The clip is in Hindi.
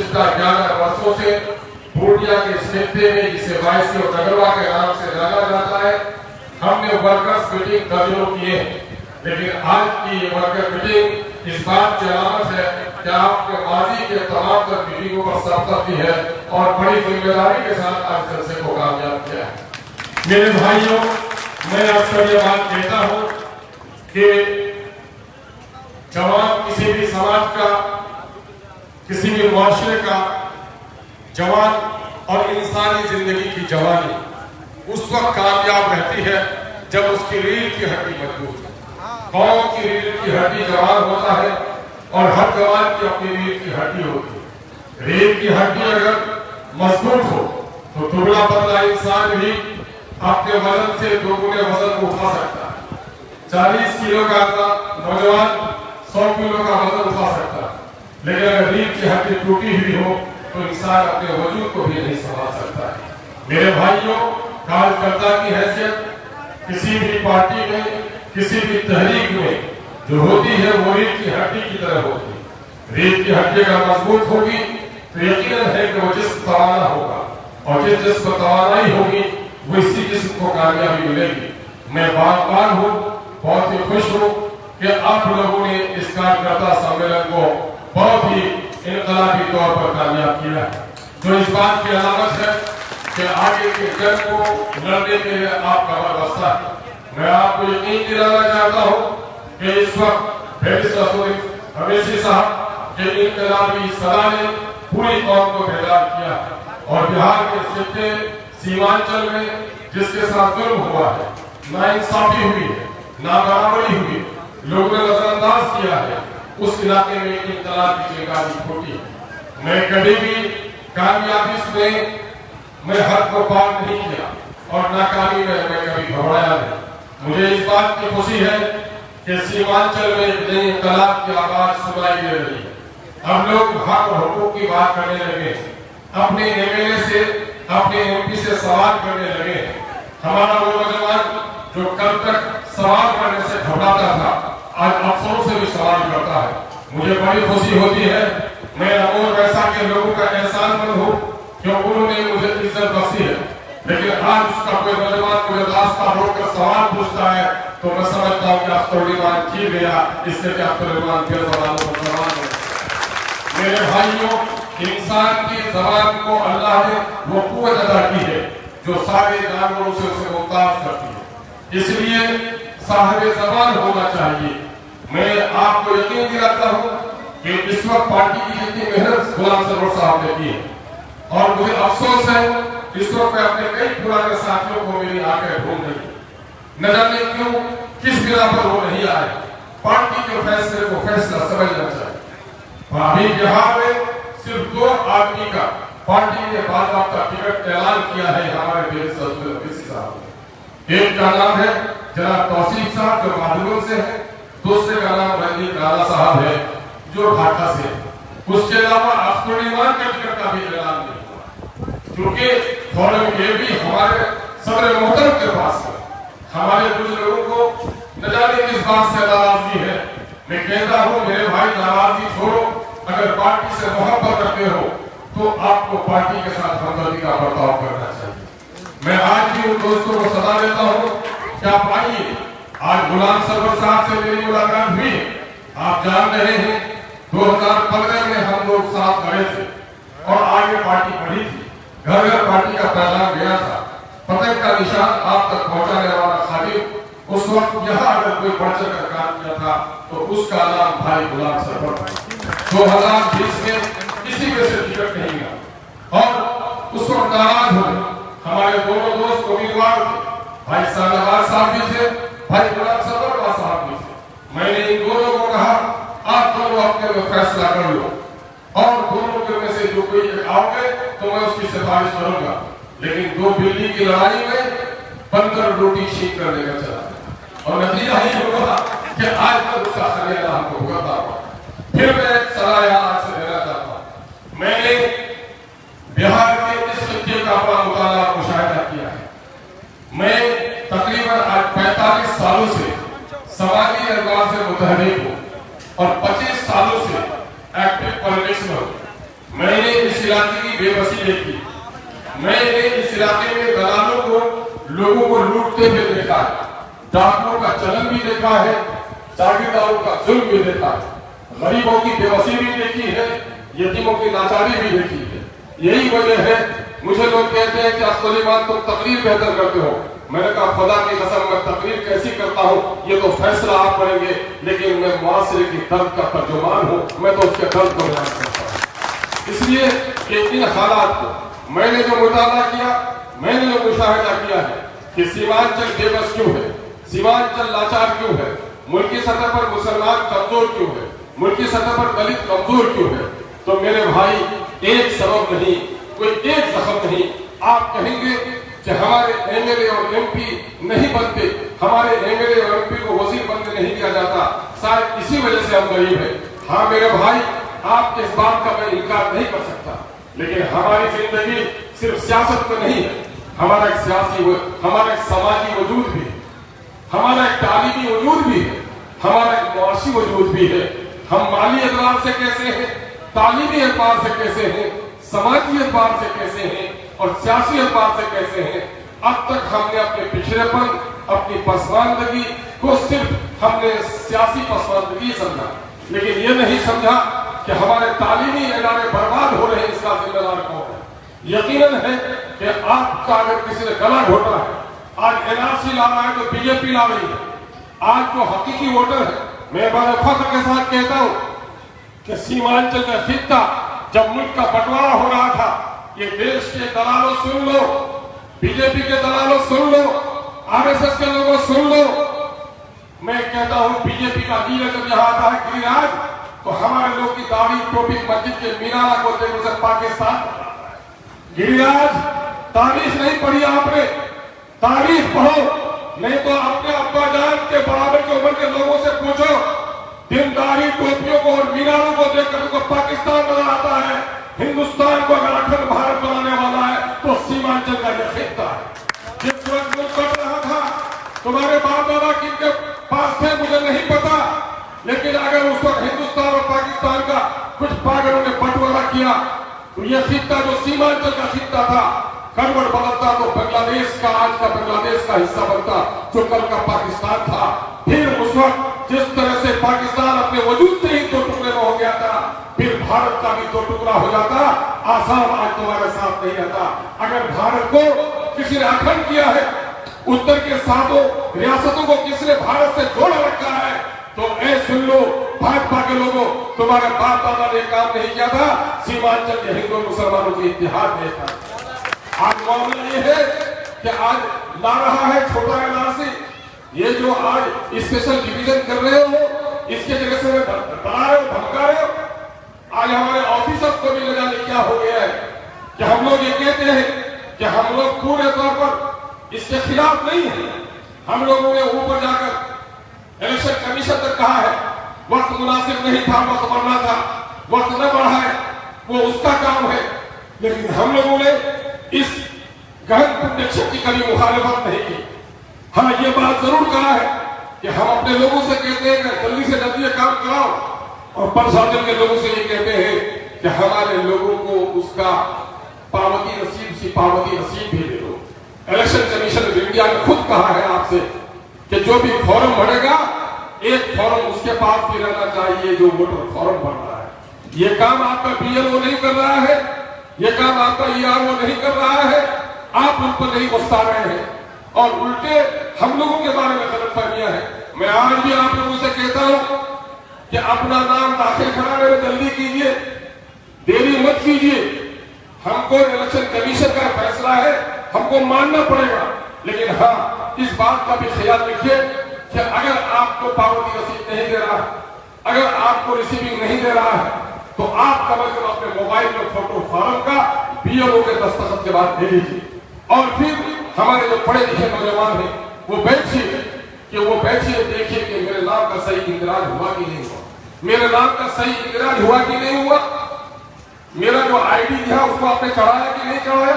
पिछला 11 वर्षों से पूर्णिया के क्षेत्र में जिसे वायसी और नगरवा के नाम से जाना जाता है, हमने वर्कर्स मीटिंग दर्जनों किए हैं, लेकिन आज की ये वर्कर मीटिंग इस बात की अलामत है कि आपके माजी के तमाम तर मीटिंगों पर सफलता दी है और बड़ी जिम्मेदारी के साथ आज जलसे को कामयाब किया है। मेरे भाइयों, मैं अक्सर ये बात कहता हूँ कि जवान किसी भी समाज का, किसी भी मुआशरे का जवान और इंसानी जिंदगी की जवानी उस वक्त कामयाब रहती है जब उसकी रीढ़ की हड्डी मजबूत है। कौम की रीढ़ की हड्डी जवान होता है और हर जवान की अपनी रीढ़ की हड्डी होती है। रीढ़ की हड्डी अगर मजबूत हो तो दुबला पतला इंसान भी अपने वजन से दोगुने वजन को उठा सकता है। 40 किलो का नौजवान 100 किलो का वजन उठा सकता है, लेकिन अगर रीढ़ की हड्डी टूटी हुई हो तो इंसान अपने वजूद को भी नहीं संभाल सकता है। मेरे भाइयों, कार्यकर्ता की हैसियत किसी भी पार्टी में, किसी भी तहरीक में जो होती है वो रीढ़ की हड्डी की तरह होती है। रीढ़ की हड्डी अगर मजबूत होगी तो यकीनन है कि वो जिस्म तवाना होगा और जिस जिस्म तवानाई होगी वो इसी जिस्म को कामयाबी मिलेगी। मैं बार-बार हूँ, बहुत ही खुश हूँ कि आप लोगों ने इस कार्यकर्ता सम्मेलन को बहुत ही इनकलाबी तौर पर कामयाब किया है, जो इस बात की अलामत है कि आगे के जंग को लड़ने के लिए आपका बरबस्ता है। मैं आपको यकीन दिलाना चाहता हूँ कि इस वक्त हमेशी साहब के इनकलाबी सलाह ने पूरी कौम को बेदार किया और बिहार के सिक्के सीमांचल में जिसके साथ जुल्म हुआ है, नाइंसाफी हुई है, नाबराबरी हुई है, लोगों ने नजरअंदाज किया है, उस इलाके में इनकलाब की चिंगारी फूटी है। मैं कभी भी कामयाबी में मैं हद को पार नहीं किया और नाकामी में मैं कभी घबराया नहीं। मुझे इस बात की खुशी है कि सीमांचल में एक नई इनकलाब की आवाज सुनाई दे रही है। हम लोग हक और हुकूक की बात करने लगे, अपने एमएलए से, अपने एमपी से सवाल करने लगे। हमारा वो नौजवान जो कल तक सवाल करने से घबराता था, आज अफसरों से भी सवाल करता है। मुझे बड़ी खुशी होती है। मैं अमोर वैसा के लोगों का एहसानमंद हूँ क्योंकि उन्होंने मुझे इज्जत बख्शी है, लेकिन आज उसका कोई नौजवान मुझे रास्ता रोककर सवाल पूछता है तो मैं समझता हूँ कि अख्तरुमान ठीक गया, इससे कि अख्तरुमान फिर सवालों पर सवाल है। मेरे भाइयों, इंसान की जबान को अल्लाह ने वो कुव्वत अदा की है जो सारे जानवरों से उसे मुमताज करती है, इसलिए साहिब जबान होना चाहिए। मैं आपको यकीन दिलाता हूँ कि इस वक्त पार्टी की जितनी मेहनत गुलाम सरवर साहब ने की है और मुझे अफसोस है इस वक्त मैं अपने कई पुराने साथियों को मेरी आंखें ढूंढ रही, न जाने क्यों, किस बिना पर वो नहीं आए। पार्टी के फैसले को फैसला समझना चाहिए। अभी बिहार में सिर्फ 2 आदमी का पार्टी ने बाकायदा टिकट ऐलान किया है हमारे देश साहब। एक का नाम है जनाब तौसीफ साहब जो माधुगुल से है, दूसरे का नाम रंजीत राणा साहब है जो ढाका से है। उसके अलावा अख्तरुमान का टिकट का भी ऐलान नहीं हुआ, क्योंकि फौरन ये भी हमारे सदर मोहतरम के पास है। हमारे कुछ लोगों को न जाने किस बात से नाराजगी है। मैं कहता हूँ मेरे भाई, नाराजगी छोड़ो, अगर पार्टी से मोहब्बत रखते हो तो आपको पार्टी के साथ हमदर्दी का बर्ताव करना चाहिए। मैं आज भी उन दोस्तों को सलाह देता हूँ कि आप आइए। आज गुलाम सरवर साहब से मेरी मुलाकात हुई, आप जान रहे हैं 2015 में हम लोग साथ लड़े थे और आगे पार्टी बढ़ी थी। घर घर पार्टी का पैगाम गया था, पतंग का निशान आप तक पहुंचाने वाला खादिम उस वक्त यहाँ अगर कोई बढ़ चढ़कर काम किया था तो उसका नाम भाई गुलाम सरवर था। 2020 में किसी के से टिकट नहीं मिला और उस वक्त नाराज हुए। हमारे दोनों दोस्त उम्मीदवार थे, भाई साहब साहब भी थे, भाई गुलाम सरवर साहब भी थे। मैंने इन दोनों को कहा आप दोनों अपने में फैसला कर लो और दोनों के में से जो कोई आओगे तो मैं उसकी सिफारिश करूंगा, लेकिन 2 बिल्ली की लड़ाई में 15 रोटी छीन कर लेकर चला और नतीजा ही होगा कि आज तक उसका खलियाना हमको भुगतना हुआ। फिर मैं सलाह आज से देना चाहता हूँ। मैंने बिहार के इस खित्ते का अपना मुताला मुशाहिदा किया है। मैं तकरीबन आज 45 सालों से समाजी अखबार से मुतहरिक हूँ और 25 सालों से एक्टिव पॉलिटिक्स में हूँ। मैंने इस इलाके की बेबसी देखी, मैंने इस इलाके में दलालों को, लोगों को लूटते हुए देखा है, डाकुओं का चलन भी देखा है, जागीरदारों का जुल्म भी देखा है, गरीबों की बेबसी भी देखी है, यतीमों की लाचारी भी देखी है। यही वजह है, मुझे लोग कहते हैं कि अफजल ईमान तुम तकरीर बेहतर करते हो। मैंने कहा खुदा की कसम मैं तकरीर कैसी करता हूँ ये तो फैसला आप करेंगे, लेकिन मैं मुआशरे की दर्द का तर्जुमान हूँ, मैं तो उसके दर्द को बयान करता हूँ। इसलिए कि इन हालात को मैंने जो मुताला किया, मैंने जो मुशाहिदा किया है कि सीमांचल बेबस क्यों है, सीमांचल लाचार क्यों है, मुल्की सतह पर मुसलमान कमजोर क्यों है, मुल्की सतह पर दलित कमजोर क्यों है, तो मेरे भाई एक सबब नहीं, कोई एक जख्म नहीं। आप कहेंगे कि हमारे एमएलए और एमपी नहीं बनते, हमारे एमएलए और एमपी को वजीर बनने नहीं दिया जाता, शायद इसी वजह से हम गरीब हैं। हाँ मेरे भाई, आपके इस बात का मैं इनकार नहीं कर सकता, लेकिन हमारी जिंदगी सिर्फ सियासत में नहीं है, हमारा एक सियासी, हमारा एक समाजी वजूद भी है, हमारा एक तालीमी वजूद भी है, हमारा एक मुआशी वजूद भी है। हम माली एतबार से कैसे हैं, तालीमी एतबार से कैसे हैं, समाजी एतबार से कैसे हैं और सियासी एतबार से कैसे हैं। अब तक हमने अपने पिछड़ेपन, अपनी पसमानदगी को सिर्फ हमने सियासी पसमानदगी समझा, लेकिन ये नहीं समझा कि हमारे तालीमी इदारे बर्बाद हो रहे हैं, इसका जिम्मेदार कौन है। यकीनन है कि आपका अगर किसी ने गला घोटा है, आज एनआरसी ला रहा है तो बीजेपी ला रही है, आज जो हकीकी वोटर है, मैं बड़े फख्र के साथ कहता हूं कि सीमांचल का खित्ता जब मुल्क का बंटवारा हो रहा था, ये देश के दलालों सुन लो, बीजेपी के दलालों सुन लो, आरएसएस के लोगों सुन लो, मैं कहता हूं बीजेपी का लीडर जब यहां आता है गिरिराज, तो हमारे लोग की दाढ़ी टोपी मस्जिद के मीनारा को देखो से पाकिस्तान गिरिराज तारीख नहीं पढ़ी आपने, तारीख पढ़ो, नहीं तो अपने अब्बा जान के बराबर की उम्र के लोगों से पूछो, दिनदारी टोपियों को और मीनारों को देखकर उनको पाकिस्तान नजर आता है। हिंदुस्तान को अगर अखंड भारत बनाने वाला है तो सीमांचल का यह खित्ता है। जिस वक्त मुल्क बन रहा था, तुम्हारे बाप दादा किनके पास थे मुझे नहीं पता, लेकिन अगर उस वक्त हिंदुस्तान और पाकिस्तान का कुछ पागलों ने बंटवारा किया तो यह खित्ता जो सीमांचल का खित्ता था, करवट बदलता तो बांग्लादेश का, आज का बांग्लादेश का हिस्सा बनता, जो कल का पाकिस्तान था। फिर उस वक्त जिस तरह से पाकिस्तान अपने वजूद से ही दो टुकड़े में हो गया था, फिर भारत का भी दो टुकड़ा हो जाता। आसाम आज तुम्हारे साथ नहीं रहता। अगर भारत को किसी ने अखंड किया है, उत्तर के सातों रियासतों को किसने भारत से जोड़ रखा है, तो ऐ सुन लो भाजपा के लोगों, तुम्हारे बाप दादा ने काम नहीं किया था, सीमांचल के हिंदू मुसलमानों के इतिहास में था। आज मामला ये है कि आज ला रहा है छोटा एनआरसी, ये जो आज स्पेशल डिवीजन कर रहे हो, इसके जगह से डरा रहे हो, धमका रहे हो। आज हमारे ऑफिसर्स को भी न जाने क्या हो गया है कि हम लोग ये कहते हैं कि हम लोग पूरे तौर पर इसके खिलाफ नहीं है। हम लोगों ने ऊपर जाकर इलेक्शन कमीशन तक कहा है, वक्त मुनासिब नहीं था, वक्त बढ़ना था, वक्त न बढ़ा है, वो उसका काम है, लेकिन हम लोगों ने इस गहन पुण्य की कभी मुखालिफत नहीं की। हाँ, ये बात जरूर कहा है कि हम अपने लोगों से कहते हैं कि जल्दी से जल्दी काम कराओ, और प्रशासन के लोगों से ये कहते हैं कि हमारे लोगों को उसका पावती रसीद भी दे दो। इलेक्शन कमीशन ऑफ इंडिया ने खुद कहा है आपसे कि जो भी फॉर्म भरेगा, एक फॉर्म उसके पास भी रहना चाहिए जो वोटर फॉर्म भर रहा है। ये काम आपका बीएलओ नहीं कर रहा है, ये काम आपका ईआरओ नहीं कर रहा है, आप उन पर नहीं गुस्सा रहे हैं और उल्टे हम लोगों के बारे में गलतफहमियां हैं। मैं आज भी आप लोगों से कहता हूं कि अपना नाम दाखिल कराने में जल्दी कीजिए, देरी मत कीजिए। हमको इलेक्शन कमीशन का फैसला है, हमको मानना पड़ेगा, लेकिन हाँ, इस बात का भी ख्याल रखिए कि अगर आपको पावती रसीद नहीं दे रहा है, अगर आपको रिसीविंग नहीं दे रहा है, तो आप कम से कम अपने मोबाइल में फोटो फॉर्म का बीएलओ के दस्तखत के बाद दे लीजिए। और फिर हमारे जो पढ़े लिखे नौजवान हैं वो बैठिए देखिए कि मेरे नाम का सही इंदराज हुआ कि नहीं हुआ, मेरे नाम का सही इंदराज हुआ कि नहीं हुआ, मेरा जो आईडी था उसको आपने चढ़ाया कि नहीं चढ़ाया,